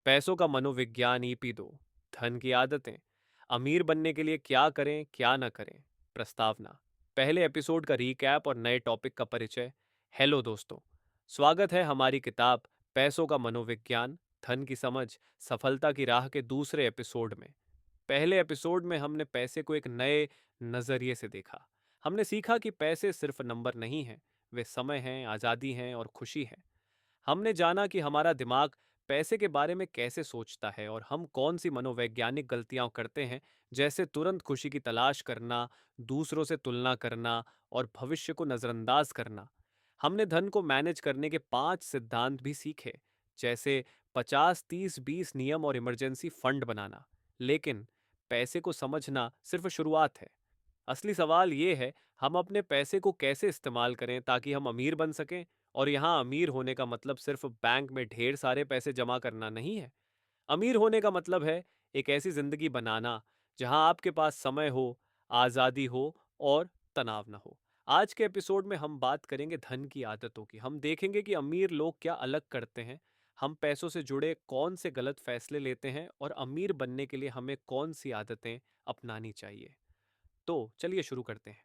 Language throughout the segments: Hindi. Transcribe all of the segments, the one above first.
पैसों का मनोविज्ञान ईपी 2। धन की आदतें। अमीर बनने के लिए क्या करें क्या न करें। प्रस्तावना। पहले एपिसोड का रीकैप और नए टॉपिक का परिचय। हेलो दोस्तों, स्वागत है हमारी किताब पैसों का मनोविज्ञान, धन की समझ, सफलता की राह के दूसरे एपिसोड में। पहले एपिसोड में हमने पैसे को एक नए नजरिए से देखा। हमने सीखा कि पैसे सिर्फ नंबर नहीं हैं, वे समय हैं, आज़ादी हैं और खुशी हैं। हमने जाना कि हमारा दिमाग पैसे के बारे में कैसे सोचता है और हम कौन सी मनोवैज्ञानिक गलतियां करते हैं, जैसे तुरंत खुशी की तलाश करना, दूसरों से तुलना करना और भविष्य को नज़रअंदाज करना। हमने धन को मैनेज करने के 5 सिद्धांत भी सीखे, जैसे 50-30-20 नियम और इमरजेंसी फंड बनाना। लेकिन पैसे को समझना सिर्फ शुरुआत है। असली सवाल ये है, हम अपने पैसे को कैसे इस्तेमाल करें ताकि हम अमीर बन सकें। और यहाँ अमीर होने का मतलब सिर्फ बैंक में ढेर सारे पैसे जमा करना नहीं है। अमीर होने का मतलब है एक ऐसी जिंदगी बनाना जहां आपके पास समय हो, आज़ादी हो और तनाव ना हो। आज के एपिसोड में हम बात करेंगे धन की आदतों की। हम देखेंगे कि अमीर लोग क्या अलग करते हैं, हम पैसों से जुड़े कौन से गलत फैसले लेते हैं और अमीर बनने के लिए हमें कौन सी आदतें अपनानी चाहिए। तो चलिए शुरू करते हैं।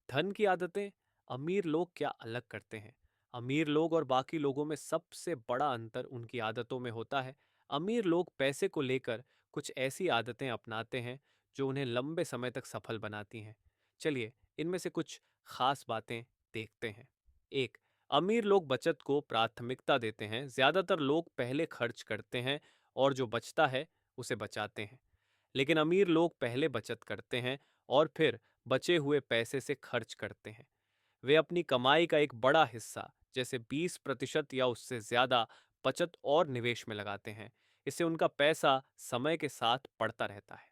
धन की आदतें। अमीर लोग क्या अलग करते हैं। अमीर लोग और बाकी लोगों में सबसे बड़ा अंतर उनकी आदतों में होता है। अमीर लोग पैसे को लेकर कुछ ऐसी आदतें अपनाते हैं जो उन्हें लंबे समय तक सफल बनाती हैं। चलिए इनमें से कुछ खास बातें देखते हैं। एक, अमीर लोग बचत को प्राथमिकता देते हैं। ज्यादातर लोग पहले खर्च करते हैं और जो बचता है उसे बचाते हैं। लेकिन अमीर लोग पहले बचत करते हैं और फिर बचे हुए पैसे से खर्च करते हैं। वे अपनी कमाई का एक बड़ा हिस्सा, जैसे 20% या उससे ज्यादा, बचत और निवेश में लगाते हैं। इससे उनका पैसा समय के साथ बढ़ता रहता है।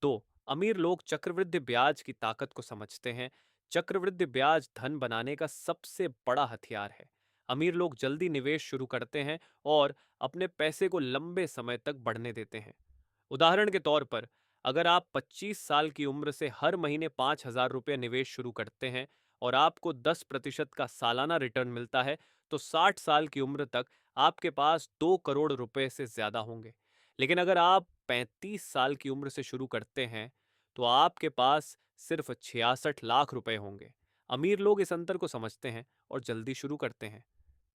तो अमीर लोग चक्रवृद्धि ब्याज की ताकत को समझते हैं। चक्रवृद्धि ब्याज धन बनाने का सबसे बड़ा हथियार है। अमीर लोग जल्दी निवेश शुरू करते हैं और अपने पैसे को लंबे समय तक बढ़ने देते हैं। उदाहरण के तौर पर, अगर आप 25 साल की उम्र से हर महीने 5,000 रुपये निवेश शुरू करते हैं और आपको 10% का सालाना रिटर्न मिलता है, तो 60 साल की उम्र तक आपके पास 2 करोड़ रुपए से ज्यादा होंगे। लेकिन अगर आप 35 साल की उम्र से शुरू करते हैं, तो आपके पास सिर्फ 66 लाख रुपए होंगे। अमीर लोग इस अंतर को समझते हैं और जल्दी शुरू करते हैं।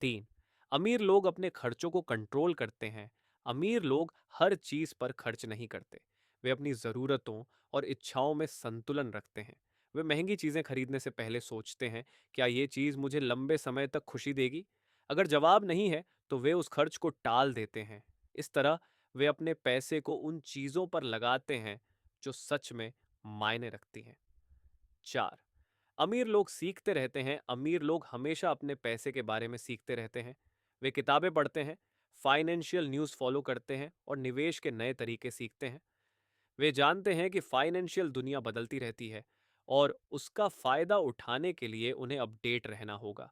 3, अमीर लोग अपने खर्चों को कंट्रोल करते हैं। अमीर लोग हर चीज पर खर्च नहीं करते। वे अपनी जरूरतों और इच्छाओं में संतुलन रखते हैं। वे महंगी चीजें खरीदने से पहले सोचते हैं, क्या ये चीज मुझे लंबे समय तक खुशी देगी। अगर जवाब नहीं है, तो वे उस खर्च को टाल देते हैं। इस तरह वे अपने पैसे को उन चीजों पर लगाते हैं जो सच में मायने रखती हैं। 4, अमीर लोग सीखते रहते हैं। अमीर लोग हमेशा अपने पैसे के बारे में सीखते रहते हैं। वे किताबें पढ़ते हैं, फाइनेंशियल न्यूज़ फॉलो करते हैं और निवेश के नए तरीके सीखते हैं। वे जानते हैं कि फाइनेंशियल दुनिया बदलती रहती है और उसका फायदा उठाने के लिए उन्हें अपडेट रहना होगा।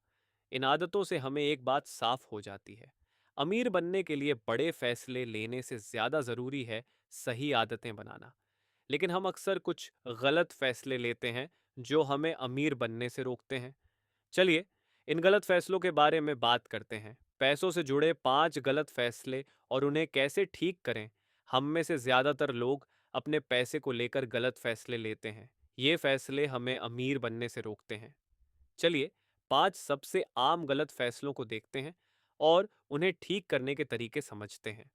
इन आदतों से हमें एक बात साफ हो जाती है, अमीर बनने के लिए बड़े फैसले लेने से ज्यादा जरूरी है सही आदतें बनाना। लेकिन हम अक्सर कुछ गलत फैसले लेते हैं जो हमें अमीर बनने से रोकते हैं। चलिए इन गलत फैसलों के बारे में बात करते हैं। पैसों से जुड़े 5 गलत फैसले और उन्हें कैसे ठीक करें। हम में से ज्यादातर लोग अपने पैसे को लेकर गलत फैसले लेते हैं। ये फैसले हमें अमीर बनने से रोकते हैं। चलिए 5 सबसे आम गलत फैसलों को देखते हैं और उन्हें ठीक करने के तरीके समझते हैं।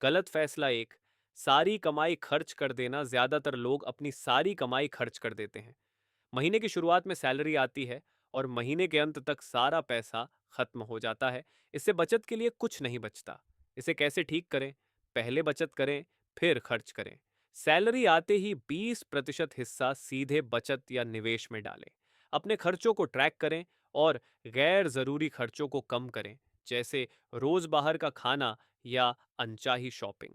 गलत फैसला 1, सारी कमाई खर्च कर देना। ज्यादातर लोग अपनी सारी कमाई खर्च कर देते हैं। महीने की शुरुआत में सैलरी आती है और महीने के अंत तक सारा पैसा खत्म हो जाता है। इससे बचत के लिए कुछ नहीं बचता। इसे कैसे ठीक करें? पहले बचत करें, फिर खर्च करें। सैलरी आते ही 20% हिस्सा सीधे बचत या निवेश में डालें। अपने खर्चों को ट्रैक करें और गैर जरूरी खर्चों को कम करें, जैसे रोज बाहर का खाना या अनचाही शॉपिंग।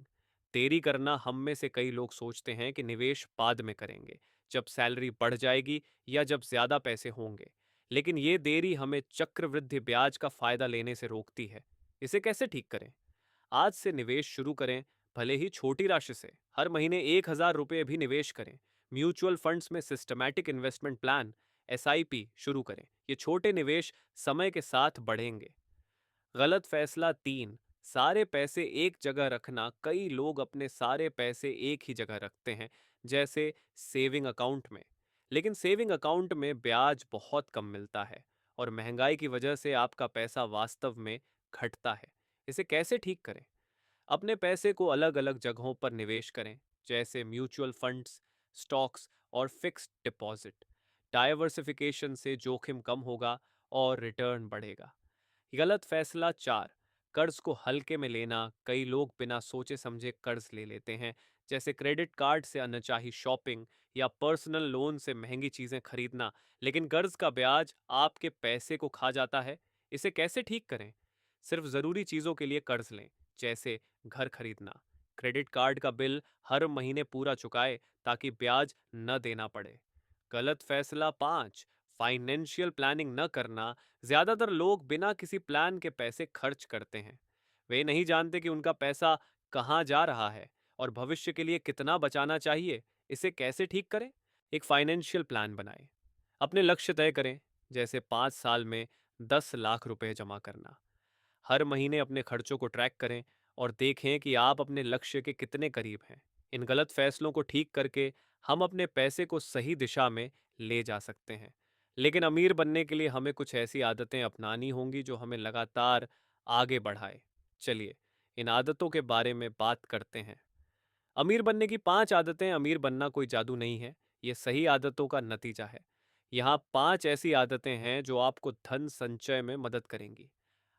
देरी करना। हम में से कई लोग सोचते हैं कि निवेश बाद में करेंगे, जब सैलरी बढ़ जाएगी या जब ज्यादा पैसे होंगे। लेकिन ये देरी हमें चक्रवृद्धि ब्याज का फायदा लेने से रोकती है। इसे कैसे ठीक करें? आज से निवेश शुरू करें, भले ही छोटी राशि से। हर महीने 1,000 रुपये भी निवेश करें। म्यूचुअल फंड्स में सिस्टमैटिक इन्वेस्टमेंट प्लान, एसआईपी शुरू करें। ये छोटे निवेश समय के साथ बढ़ेंगे। गलत फैसला 3, सारे पैसे एक जगह रखना, कई लोग अपने सारे पैसे एक ही जगह रखते हैं, जैसे सेविंग अकाउंट में। लेकिन सेविंग अकाउंट में ब्याज बहुत कम मिलता है और महंगाई की वजह से आपका पैसा वास्तव में घटता है। इसे कैसे ठीक करें? अपने पैसे को अलग अलग जगहों पर निवेश करें, जैसे म्यूचुअल फंड्स, स्टॉक्स और फिक्स्ड डिपॉजिट। डाइवर्सिफिकेशन से जोखिम कम होगा और रिटर्न बढ़ेगा। गलत फैसला 4, कर्ज को हल्के में लेना। कई लोग बिना सोचे समझे कर्ज ले लेते हैं, जैसे क्रेडिट कार्ड से अनचाही शॉपिंग या पर्सनल लोन से महंगी चीजें खरीदना। लेकिन कर्ज का ब्याज आपके पैसे को खा जाता है। इसे कैसे ठीक करें? सिर्फ जरूरी चीजों के लिए कर्ज लें, जैसे घर खरीदना। क्रेडिट कार्ड का बिल हर महीने पूरा चुकाए, ताकि ब्याज न देना पड़े। गलत फैसला 5, फाइनेंशियल प्लानिंग न करना। ज्यादातर लोग बिना किसी प्लान के पैसे खर्च करते हैं। वे नहीं जानते कि उनका पैसा कहाँ जा रहा है और भविष्य के लिए कितना बचाना चाहिए। इसे कैसे ठीक करें? एक फाइनेंशियल प्लान बनाएं। अपने लक्ष्य तय करें, जैसे 5 साल में 10 लाख रुपए जमा करना। हर महीने अपने खर्चों को ट्रैक करें और देखें कि आप अपने लक्ष्य के कितने करीब हैं। इन गलत फैसलों को ठीक करके हम अपने पैसे को सही दिशा में ले जा सकते हैं। लेकिन अमीर बनने के लिए हमें कुछ ऐसी आदतें अपनानी होंगी जो हमें लगातार आगे बढ़ाए। चलिए, इन आदतों के बारे में बात करते हैं। अमीर बनने की 5 आदतें। अमीर बनना कोई जादू नहीं है, ये सही आदतों का नतीजा है। यहाँ 5 ऐसी आदतें हैं जो आपको धन संचय में मदद करेंगी।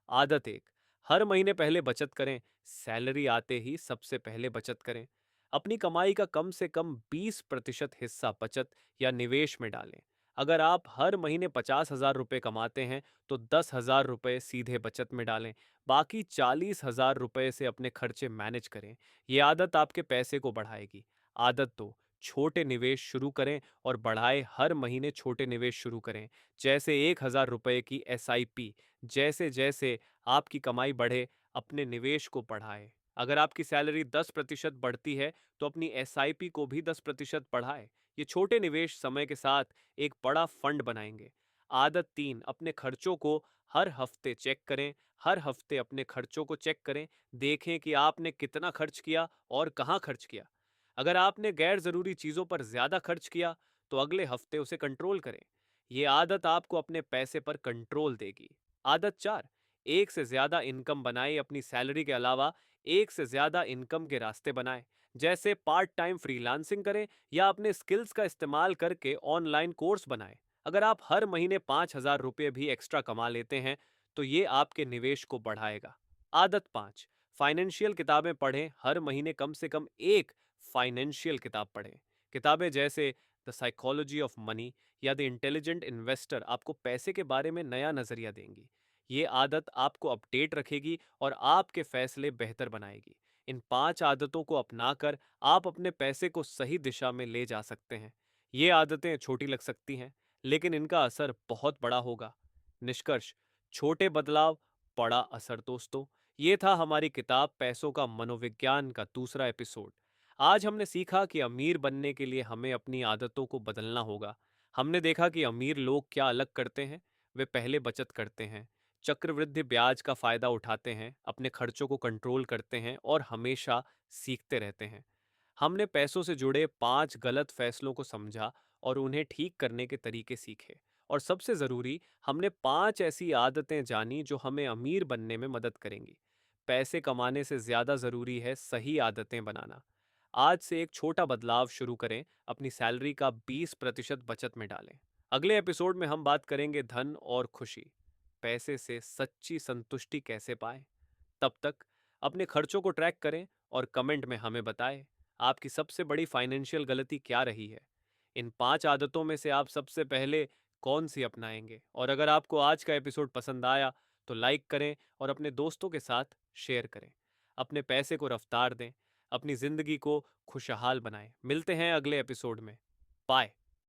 आदत 1, हर महीने पहले बचत करें। सैलरी आते ही सबसे पहले बचत करें। अपनी कमाई का कम से कम 20% हिस्सा बचत या निवेश में डालें। अगर आप हर महीने 50,000 रुपये कमाते हैं तो 10,000 रुपये सीधे बचत में डालें। बाकी 40,000 रुपये से अपने खर्चे मैनेज करें। ये आदत आपके पैसे को बढ़ाएगी। आदत 2, छोटे निवेश शुरू करें और बढ़ाए। हर महीने छोटे निवेश शुरू करें, जैसे 1,000 रुपये की SIP। जैसे जैसे आपकी कमाई बढ़े, अपने निवेश को बढ़ाएं। अगर आपकी सैलरी 10% बढ़ती है तो अपनी SIP को भी 10% बढ़ाएं। ये छोटे निवेश समय के साथ एक बड़ा फंड बनाएंगे। आदत 3, अपने खर्चों को हर हफ्ते चेक करें। हर हफ्ते अपने खर्चों को चेक करें। देखें कि आपने कितना खर्च किया और कहाँ खर्च किया। अगर आपने गैर जरूरी चीजों पर ज्यादा खर्च किया तो अगले हफ्ते उसे कंट्रोल करें। ये आदत आपको अपने पैसे पर कंट्रोल देगी। आदत 4, एक से ज्यादा इनकम बनाए। अपनी सैलरी के अलावा एक से ज्यादा इनकम के रास्ते बनाएं, जैसे पार्ट टाइम फ्रीलांसिंग करें या अपने स्किल्स का इस्तेमाल करके ऑनलाइन कोर्स बनाएं। अगर आप हर महीने 5,000 रुपये भी एक्स्ट्रा कमा लेते हैं तो ये आपके निवेश को बढ़ाएगा। आदत 5, फाइनेंशियल किताबें पढ़ें। हर महीने कम से कम एक फाइनेंशियल किताब पढ़ें। किताबें जैसे द साइकोलॉजी ऑफ मनी या द इंटेलिजेंट इन्वेस्टर आपको पैसे के बारे में नया नजरिया देंगी। ये आदत आपको अपडेट रखेगी और आपके फैसले बेहतर बनाएगी। इन 5 आदतों को अपनाकर आप अपने पैसे को सही दिशा में ले जा सकते हैं। ये आदतें छोटी लग सकती हैं, लेकिन इनका असर बहुत बड़ा होगा। निष्कर्ष, छोटे बदलाव, बड़ा असर। दोस्तों, ये था हमारी किताब पैसों का मनोविज्ञान का दूसरा एपिसोड। आज हमने सीखा कि अमीर बनने के लिए हमें अपनी आदतों को बदलना होगा। हमने देखा कि अमीर लोग क्या अलग करते हैं। वे पहले बचत करते हैं, चक्रवृद्धि ब्याज का फायदा उठाते हैं, अपने खर्चों को कंट्रोल करते हैं और हमेशा सीखते रहते हैं। हमने पैसों से जुड़े 5 गलत फैसलों को समझा और उन्हें ठीक करने के तरीके सीखे। और सबसे जरूरी, हमने 5 ऐसी आदतें जानी जो हमें अमीर बनने में मदद करेंगी। पैसे कमाने से ज्यादा जरूरी है सही आदतें बनाना। आज से एक छोटा बदलाव शुरू करें, अपनी सैलरी का 20% बचत में डालें। अगले एपिसोड में हम बात करेंगे धन और खुशी, पैसे से सच्ची संतुष्टि कैसे पाएं। तब तक अपने खर्चों को ट्रैक करें और कमेंट में हमें बताएं आपकी सबसे बड़ी फाइनेंशियल गलती क्या रही है। इन 5 आदतों में से आप सबसे पहले कौन सी अपनाएंगे? और अगर आपको आज का एपिसोड पसंद आया तो लाइक करें और अपने दोस्तों के साथ शेयर करें। अपने पैसे को रफ्तार दें, अपनी जिंदगी को खुशहाल बनाएं। मिलते हैं अगले एपिसोड में। बाय।